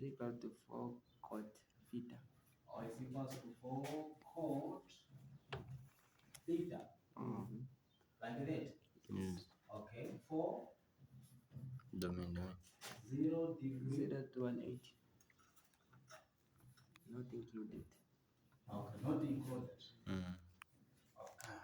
equal to 4 cot theta. Or is equals to 4 cot theta. Like that. Yes. Okay. 4 Domain. 0 degree. 0 to 180. Not included. Okay, not included. Mm. Okay.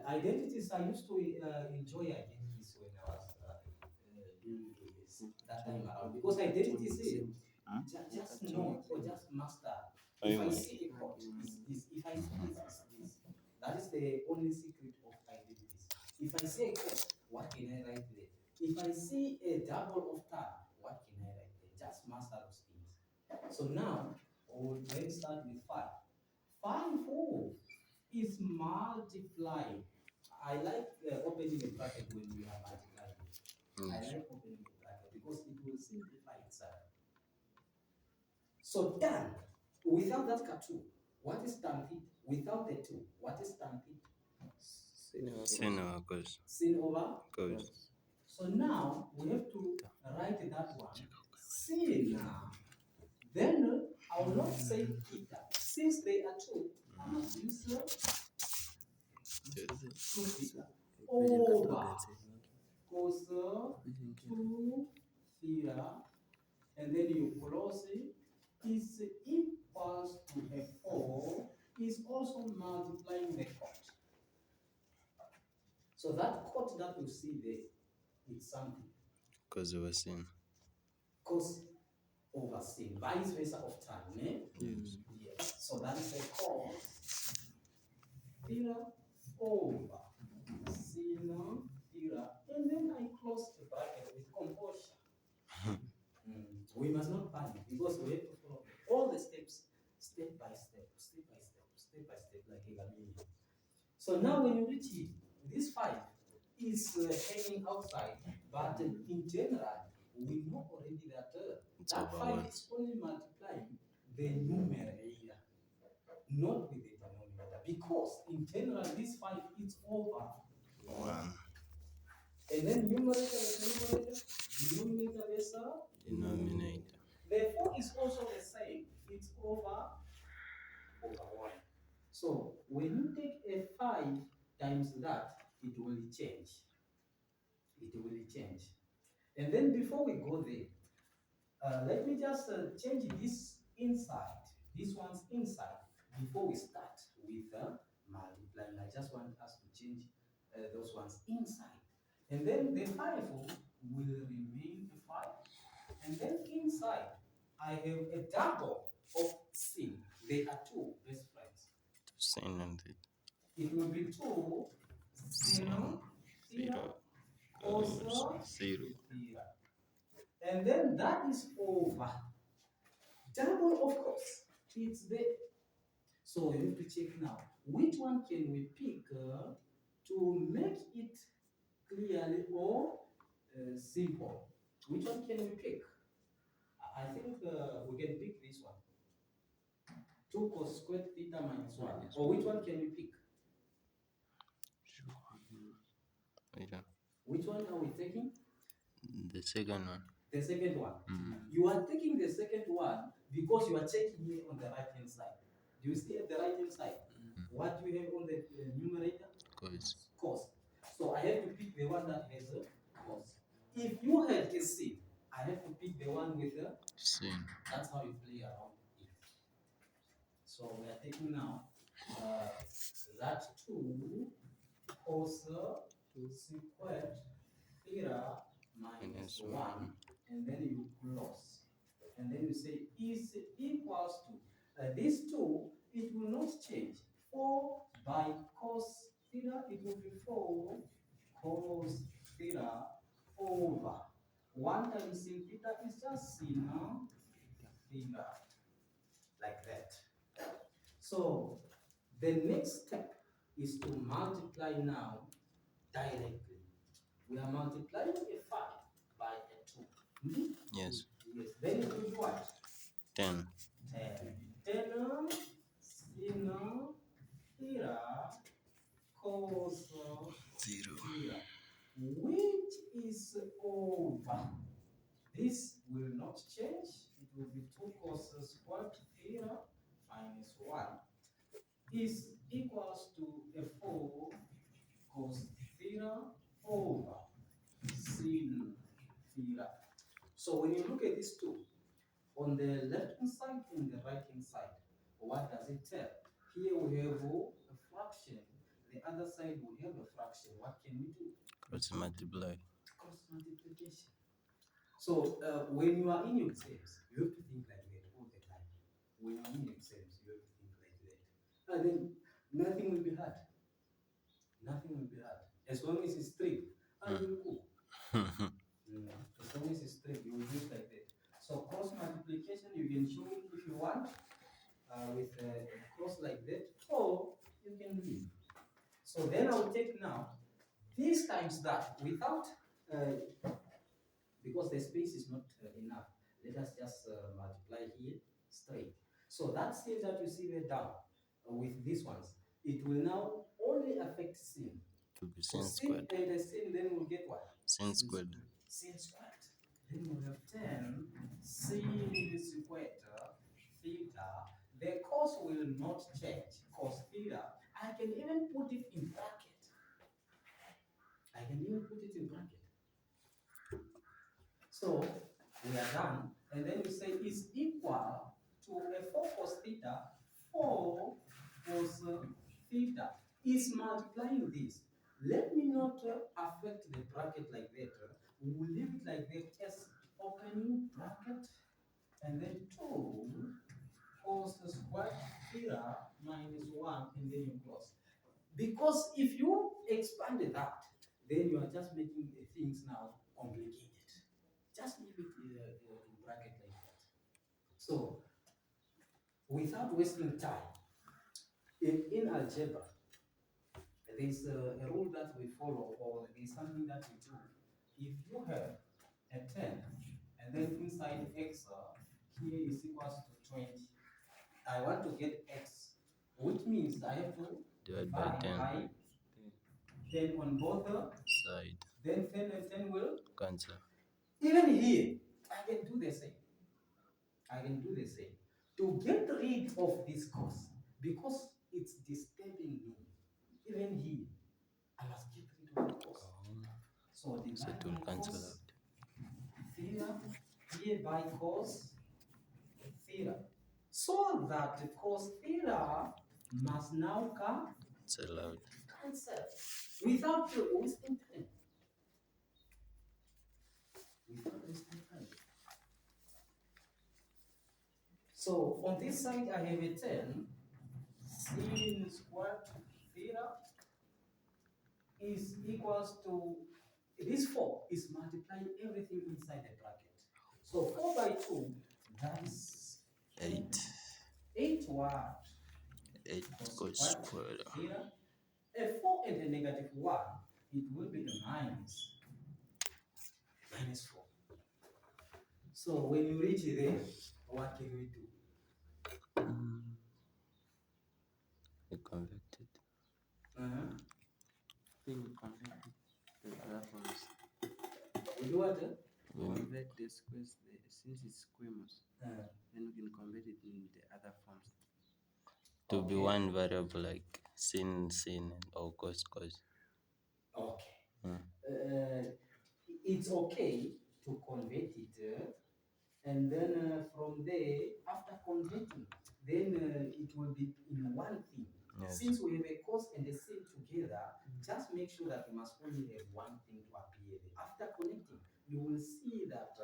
Identities, I used to enjoy identities when I was doing that time around, because identities just know or just master. If I see a quote, it's this. If I see this, it's this. That is the only secret of identities. If I see a quote, what can I write there? If I see a double of term, what can I write there? Just master those things. So now, let's start with 5. 5 is multiplying. I like opening a bracket when we are multiplying. I like opening a bracket because it will simplify itself. So tan, without that K2, what is tan theta? Without the 2, what is tan theta? Sin over cos. Sin over Cos. So now we have to write that one. Sin. Then I will not say theta. Since they are 2, I must use 2 theta over cos 2 theta, and then you close it, is equals to a 4 is also multiplying the cot. So that cot that you see there, it's something. Cos over sin. Cos over sin, vice versa of time, eh? Yes. Yes. So that is a cos theta over sin theta, and then I close the bracket with composure. We must not panic because we have to follow all the steps, step by step, like a chameleon. So now when you reach it, this 5 is hanging outside, but in general, we know already that that 5 is only multiplying the numerator, not with the denominator, because in general, this 5 is over 1. And then numerator with numerator, denominator with Denominator. The 4 is also the same. It's over 1. So when you take a 5 times that, it will change. It will change. And then before we go there, let me just change this inside. This one's inside before we start with multiplying. I just want us to change those ones inside. And then the 5 will remain the 5. And then inside, I have a double of sin. They are 2 best friends. Sin and theta. It will be 2 sin theta cos 0. theta. And then that is over. Double, of course, it's there. So we have to check now. Which one can we pick to make it clearly or simple? Which one can we pick? I think we can pick this one. 2 cos squared theta minus 1. Or which one can we pick? Which one are we taking? The second one. The second one. You are taking the second one because you are checking it on the right hand side. Do you see at the right hand side? What do you have on the numerator? Cos. Cos. So I have to pick the one that has a cos. If you have a sin, I have to pick the one with a Sin. That's how you play around it. So we are taking now that 2 cos squared theta minus 1, and then you close. And then you say is equals to this 2, it will not change. 4 by cos theta, it will be 4 cos theta over 1 times sin theta is just sin theta, like that. So the next step is to multiply now directly. We are multiplying a 5 by a 2. Yes. Yes. Then it will be what? 10. 10 sin theta cos 0. theta. which is over. This will not change. It will be 2 cos squared theta minus 1 is equals to a 4 cos theta over sin theta. So when you look at these two, on the left hand side and the right hand side, what does it tell? Here we have a fraction, the other side we have a fraction. What can we do? Cross multiply. Cross multiplication. So when you are in your exams, you have to think like that all the time. When you are in your exams, you have to think like that. And then nothing will be hard. Nothing will be hard. As long as it's strict, and you will go. As long as it's strict, you will do it like that. So cross multiplication, you can show it if you want with a cross like that, or you can leave. So then I will take now this times that without, because the space is not enough, let us just multiply here straight. So that sin that you see there down with these ones, it will now only affect sin. To be So sin sin squared. and the sin, then we'll get what? Sin squared. Sin squared. Then we'll have 10 sin squared theta. The cos will not change. Cos theta, I can even put it in bracket. I can even put it in bracket. So we are done. And then you say is equal to a 4 cos theta. 4 cos theta is multiplying this. Let me not affect the bracket like that. We will leave it like that as opening bracket and then 2 cos squared theta minus 1 and then you close. Because if you expand that, then you are just making the things now complicated. Just leave it in bracket like that. So, without wasting time, in algebra, there's a rule that we follow, or there's something that we do. If you have a 10, and then inside x here is equals to 20, I want to get x, which means I have to Divide by 10. by 10 on both Side. then 10 and 10 will Cancel. even here I can do the same. I can do the same to get rid of this cos because it's disturbing me. Even here, I must get rid of the cos. So So divide it will by cancel cos out. theta here by cos theta, so that cos theta must now Cancel out. cancel without wasting time. Without wasting time. So on this side I have a 10 sin squared theta is equals to this 4 is multiplying everything inside the bracket. So 4 by 2, that is 8. 8 what? 8 cos squared. Theta. A 4 and a negative 1, it will be a minus 4. So when you reach there, what can we do? We convert it. Then we convert it to the other forms. We do what? Convert the squares, since it's squamous, then we can convert it in the other forms. To be one variable like sin, or cos. Okay. It's okay to convert it, and then from there, after converting, then it will be in one thing. Yes. Since we have a cos and a sin together, just make sure that you must only have one thing to appear there. After connecting, you will see that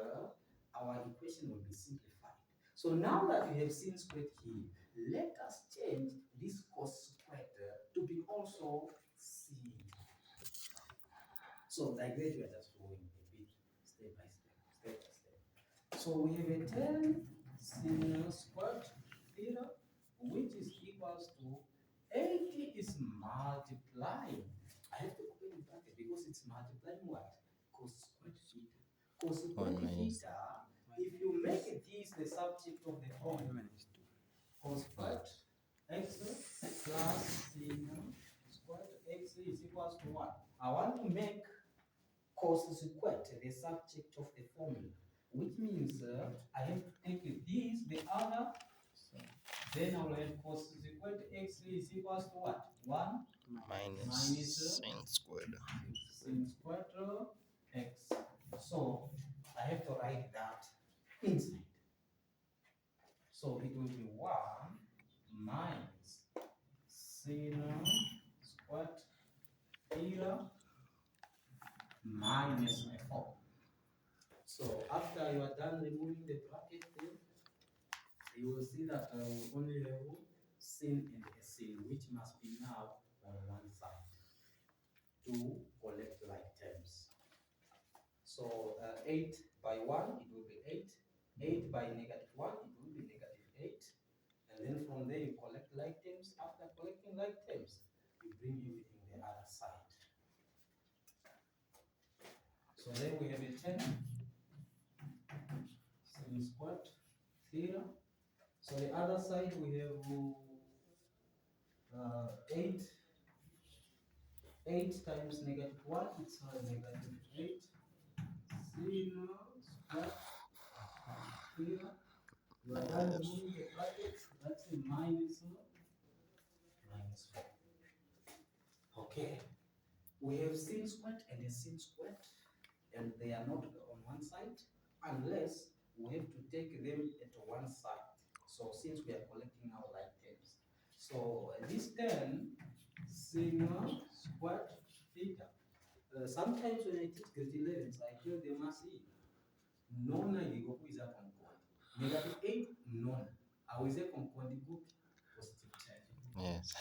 our equation will be simplified. So now that we have sin squared here, let us change this cos squared to be also sin. So like that, we are just going a bit step by step. So we have a 10 sin squared theta, which is equals to 80 is multiplying. I have to put it in bracket because it's multiplying what? Cos squared theta. Cos squared theta, if you make this the subject of the formula, cos squared x plus sin squared x is equals to what? I want to make cos squared, the subject of the formula, which means I have to take this, the other, then I will have cos squared x is equals to what? 1 minus sin squared. sin squared x. So I have to write that inside. So it will be 1 minus sin squared theta minus 4. So after you are done removing the bracket there, you will see that I will only have sin and a sin, which must be now on one side to collect like terms. So 8 by 1, it will be 8. 8 by negative 1, it will be negative 8. And then from there, you collect like terms. After collecting like terms, you bring everything the other side. So then we have a 10 sin squared theta. So the other side we have 8. 8 times negative 1, it's negative 8 sin squared theta. You are done removing the brackets, that's a minus 4. Okay. We have sin squared and a sin squared, and they are not on one side unless we have to take them at one side. So since we are collecting our like terms, so this 10 sin squared theta. Sometimes when I teach grade 11s, I tell them see, nona ilikokuiza konkondi. Negative 8 nona. Aweze konkondi gupi? Positive 10. Yes.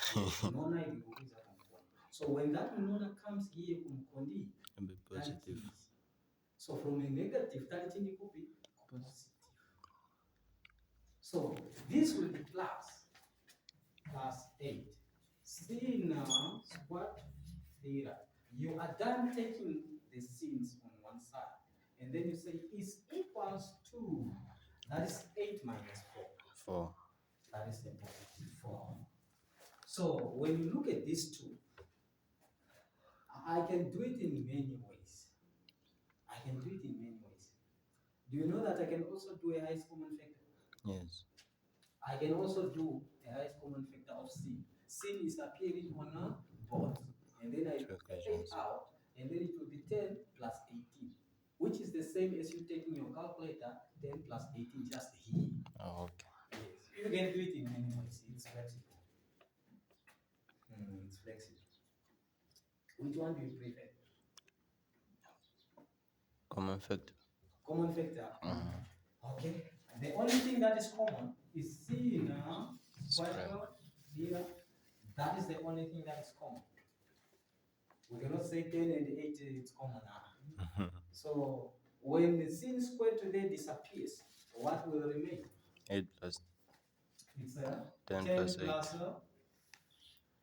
Nona ilikokuiza konkondi. So when that nona comes here konkondi, It'll be positive. So from a negative, that change could be positive. So this will be plus 8. Sin squared theta. You are done taking the sins on one side, and then you say is equals to, that is 8 minus 4. 4. That is a positive 4. So when you look at these two, I can do it in many ways. Do you know that I can also do a highest common factor? Yes. I can also do a highest common factor of sin. Sin is appearing on a board, and then I take it out, and then it will be 10 plus 18, which is the same as you taking your calculator, 10 plus 18 just here. Oh, okay. Yes. You can do it in many ways. It's flexible. It's flexible. Which one do you prefer? Common factor. Common factor. Okay. The only thing that is common is sin squared theta. That is the only thing that is common. We cannot say 10 and 8 is common now. So when the sin squared today disappears, what will remain? 8 plus. It's 10 plus 8.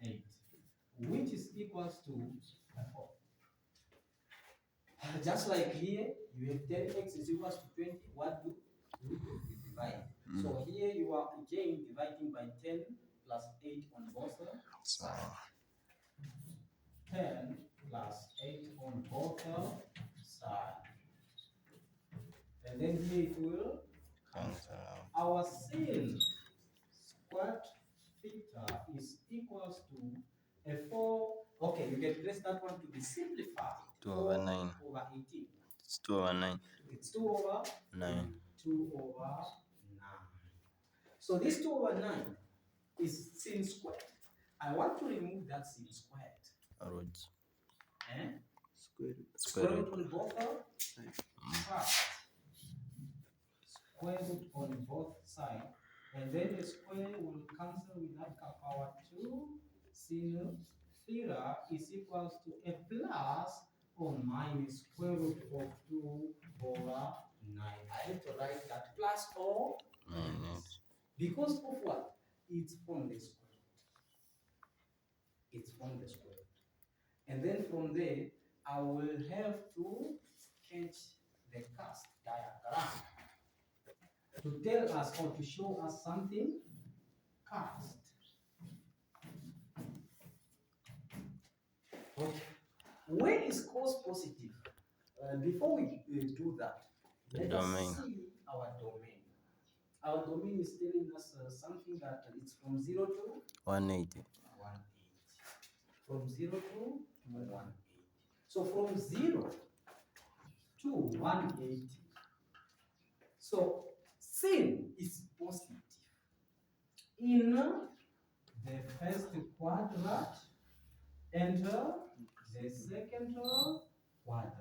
8, which is equals to 4. Just like here, you have 10x is equals to 20. What do you do? You divide. So here you are again dividing by 10 plus 8 on both sides. 10 plus 8 on both sides. And then here it will cancel. Our sin squared theta is equals to a 4. Okay, you can place that one to be simplified. 2 over 9. Over 18. It's 2 over 9. It's 2 over 9. 2 over 9. So this 2 over 9 is sin squared. I want to remove that sin squared. Roots. Square root on both sides. Square root on both sides. And then the square will cancel with that power 2. Sin theta is equals to a plus or minus square root of 2 over 9. I have to write that plus or minus. Because of what? It's on the square root. It's on the square root. And then from there, I will have to sketch the cast diagram to tell us or to show us something cast. Okay. Where is cos positive? before we do that, let Domain. us see our domain. Our domain is telling us something that it's from 0 to 180. 180. From 0 to 180. So from 0 to 180. So sin is positive in the first quadrant and the second quadrant.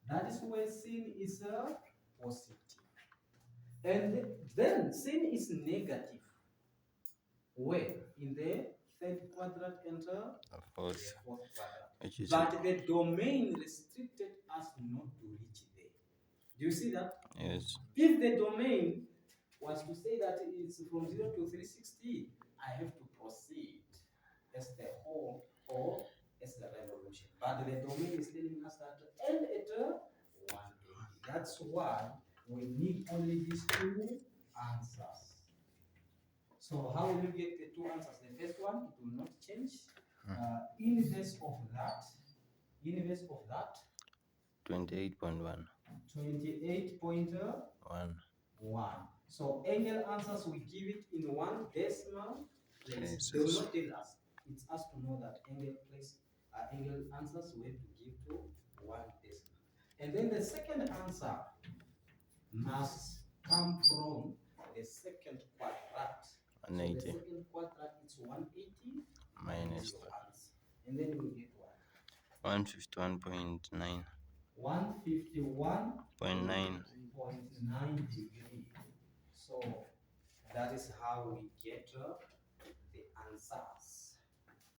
That is where sin is positive. And then sin is negative. Where? In the third quadrant and the Fourth. fourth quadrant. Which is But the domain restricted us not to reach there. Do you see that? yes. If the domain was to say that it's from 0 to 360, I have to proceed as the whole or as the revolution. But the domain is telling us that end at 180. That's why we need only these two answers. So how will you get the two answers? The first one, it will not change. Inverse of that, 28.1. 28.1. So angle answers, we give it in one decimal place. Yes, They will yes. not tell us. It's us to know that angle answers we have to give to one decimal. And then the second answer must come from the second quadrant. So the 180 second quadrant is 180 minus your answer. And then you will get what? 151.9. 151.9 0.9. degree. So that is how we get the answer.